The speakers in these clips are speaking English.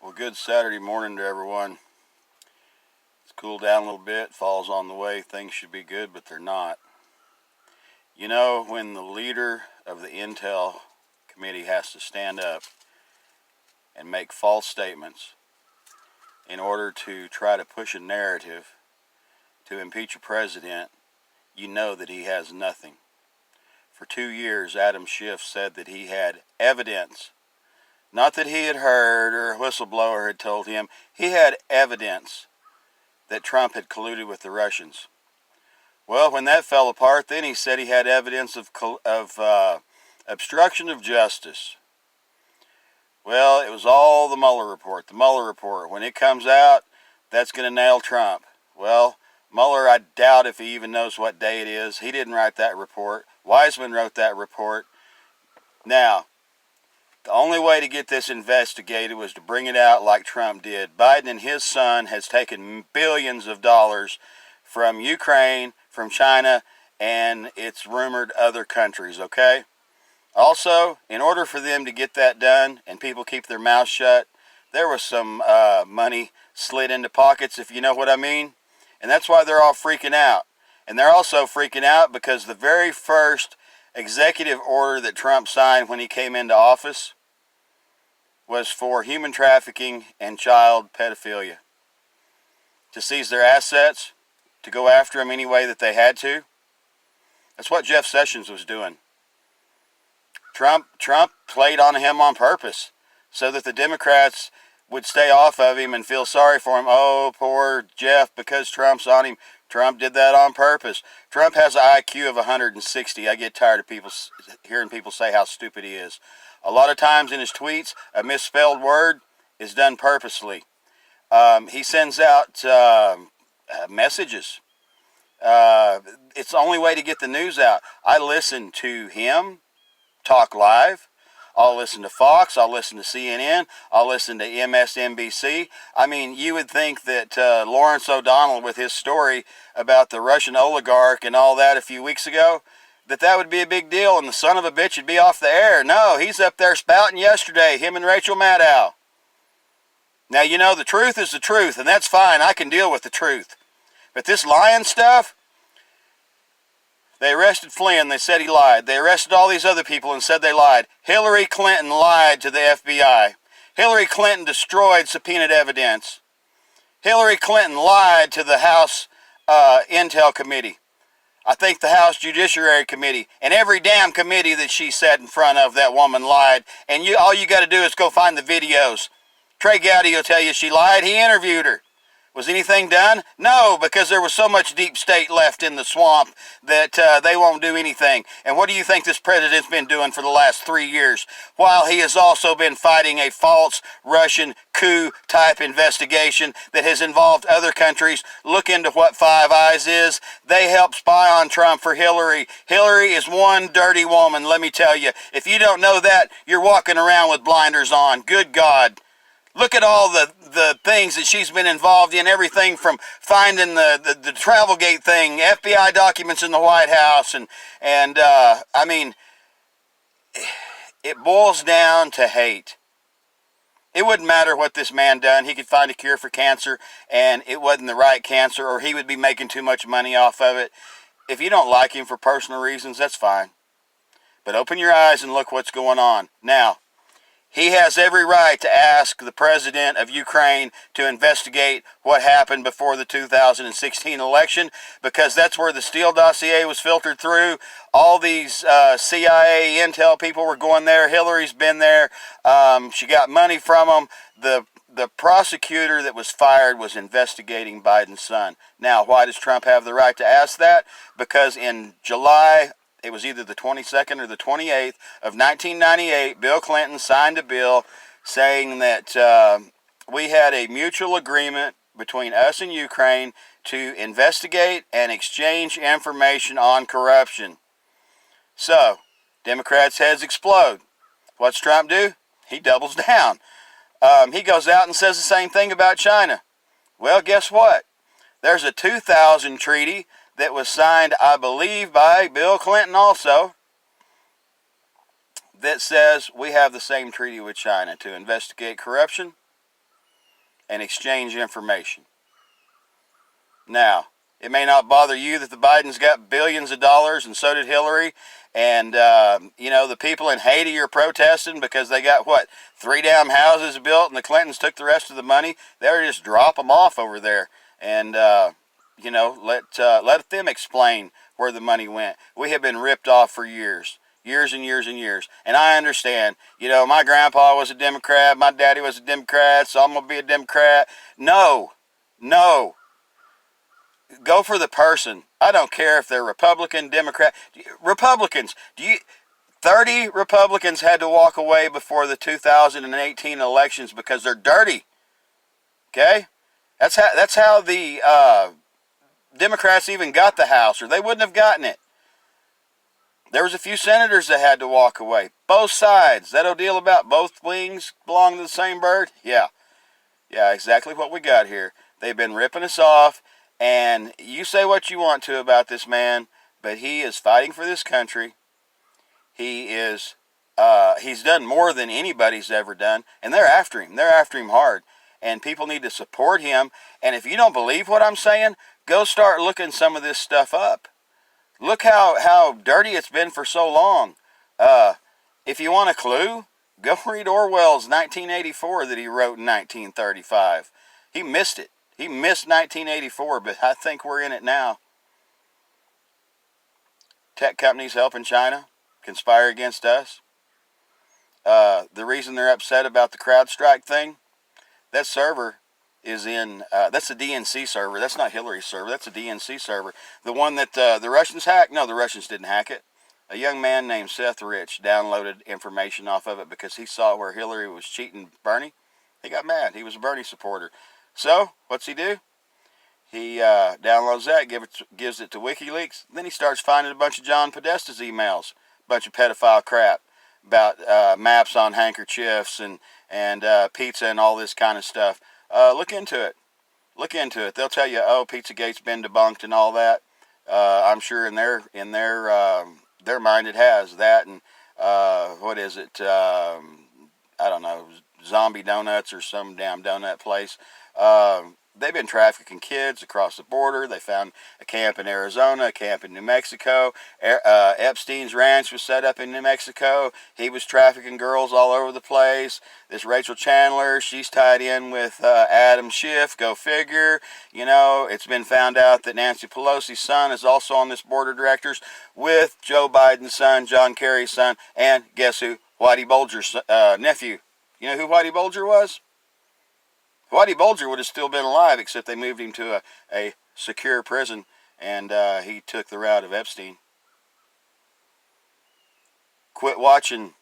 Well, good Saturday morning to everyone. It's cooled down a little bit, fall's on the way, things should be good, but they're not. You know, when the leader of the Intel committee has to stand up and make false statements in order to try to push a narrative to impeach a president, you know that he has nothing. For 2 years, Adam Schiff said that he had evidence. Not that he had heard or a whistleblower had told him. He had evidence that Trump had colluded with the Russians. Well, when that fell apart, then he said he had evidence of obstruction of justice. Well, it was all the Mueller report. The Mueller report, when it comes out, that's going to nail Trump. Well, Mueller, I doubt if he even knows what day it is. He didn't write that report. Weissman wrote that report. Now, the only way to get this investigated was to bring it out like Trump did. Biden and his son has taken billions of dollars from Ukraine, from China, and it's rumored other countries, okay? Also, in order for them to get that done and people keep their mouths shut, there was some money slid into pockets, if you know what I mean. And that's why they're all freaking out. And they're also freaking out because the very first executive order that Trump signed when he came into office was for human trafficking and child pedophilia. To seize their assets, to go after them any way that they had to. That's what Jeff Sessions was doing. Trump played on him on purpose so that the Democrats would stay off of him and feel sorry for him. Oh, poor Jeff, because Trump's on him. Trump did that on purpose. Trump has an IQ of 160. I get tired of hearing people say how stupid he is. A lot of times in his tweets, a misspelled word is done purposely. He sends out messages. It's the only way to get the news out. I listen to him talk live. I'll listen to Fox. I'll listen to CNN. I'll listen to MSNBC. I mean, you would think that Lawrence O'Donnell, with his story about the Russian oligarch and all that a few weeks ago, that would be a big deal and the son of a bitch would be off the air. No, he's up there spouting yesterday, him and Rachel Maddow. Now, you know, the truth is the truth, and that's fine. I can deal with the truth. But this lying stuff, they arrested Flynn. They said he lied. They arrested all these other people and said they lied. Hillary Clinton lied to the FBI. Hillary Clinton destroyed subpoenaed evidence. Hillary Clinton lied to the House Intel Committee. I think the House Judiciary Committee. And every damn committee that she sat in front of, that woman lied. And all you got to do is go find the videos. Trey Gowdy will tell you she lied. He interviewed her. Was anything done? No, because there was so much deep state left in the swamp that they won't do anything. And what do you think this president's been doing for the last 3 years? While he has also been fighting a false Russian coup-type investigation that has involved other countries. Look into what Five Eyes is. They helped spy on Trump for Hillary. Hillary is one dirty woman, let me tell you. If you don't know that, you're walking around with blinders on. Good God. Look at all the things that she's been involved in, everything from finding the Travelgate thing, FBI documents in the White House, and I mean, it boils down to hate. It wouldn't matter what this man done. He could find a cure for cancer, and it wasn't the right cancer, or he would be making too much money off of it. If you don't like him for personal reasons, that's fine. But open your eyes and look what's going on. Now, he has every right to ask the president of Ukraine to investigate what happened before the 2016 election, because that's where the Steele dossier was filtered through. All these CIA intel people were going there. Hillary's been there. She got money from them. The prosecutor that was fired was investigating Biden's son. Now, why does Trump have the right to ask that? Because in July, it was either the 22nd or the 28th of 1998, Bill Clinton signed a bill saying that we had a mutual agreement between us and Ukraine to investigate and exchange information on corruption. So, Democrats' heads explode. What's Trump do? He doubles down. He goes out and says the same thing about China. Well, guess what? There's a 2000 treaty that was signed, I believe, by Bill Clinton also, that says we have the same treaty with China to investigate corruption and exchange information. Now, it may not bother you that the Bidens got billions of dollars, and so did Hillary. And, the people in Haiti are protesting because they got, 3 damn houses built, and the Clintons took the rest of the money. They were just drop them off over there. And, let them explain where the money went. We have been ripped off for years. Years and years and years. And I understand, my grandpa was a Democrat, my daddy was a Democrat, so I'm going to be a Democrat. No. Go for the person. I don't care if they're Republican, Democrat. Republicans, 30 Republicans had to walk away before the 2018 elections because they're dirty. Okay? That's how the Democrats even got the House, or they wouldn't have gotten it. There was a few senators that had to walk away. Both sides. That old deal about both wings belong to the same bird? Yeah, exactly what we got here. They've been ripping us off, and you say what you want to about this man, but he is fighting for this country. He's done more than anybody's ever done, and they're after him. They're after him hard, and people need to support him. And if you don't believe what I'm saying, go start looking some of this stuff up. Look how dirty it's been for so long. If you want a clue, go read Orwell's 1984 that he wrote in 1935. He missed it. He missed 1984, but I think we're in it now. Tech companies helping China conspire against us. The reason they're upset about the CrowdStrike thing, that server is that's a DNC server. That's not Hillary's server. That's a DNC server. The one that the Russians hacked? No, the Russians didn't hack it. A young man named Seth Rich downloaded information off of it because he saw where Hillary was cheating Bernie. He got mad. He was a Bernie supporter. So, what's he do? He downloads that, gives it to WikiLeaks. Then he starts finding a bunch of John Podesta's emails, a bunch of pedophile crap about maps on handkerchiefs and pizza and all this kind of stuff. Look into it. They'll tell you, Pizzagate's been debunked and all that. I'm sure in their mind it has that, and what is it? I don't know, Zombie Donuts or some damn donut place. They've been trafficking kids across the border. They found a camp in Arizona, a camp in New Mexico. Epstein's ranch was set up in New Mexico. He was trafficking girls all over the place. This Rachel Chandler, she's tied in with Adam Schiff. Go figure. It's been found out that Nancy Pelosi's son is also on this board of directors with Joe Biden's son, John Kerry's son, and guess who? Whitey Bulger's nephew. You know who Whitey Bulger was? Whitey Bulger would have still been alive, except they moved him to a secure prison, and he took the route of Epstein. Quit watching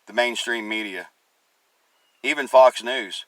the mainstream media. Even Fox News.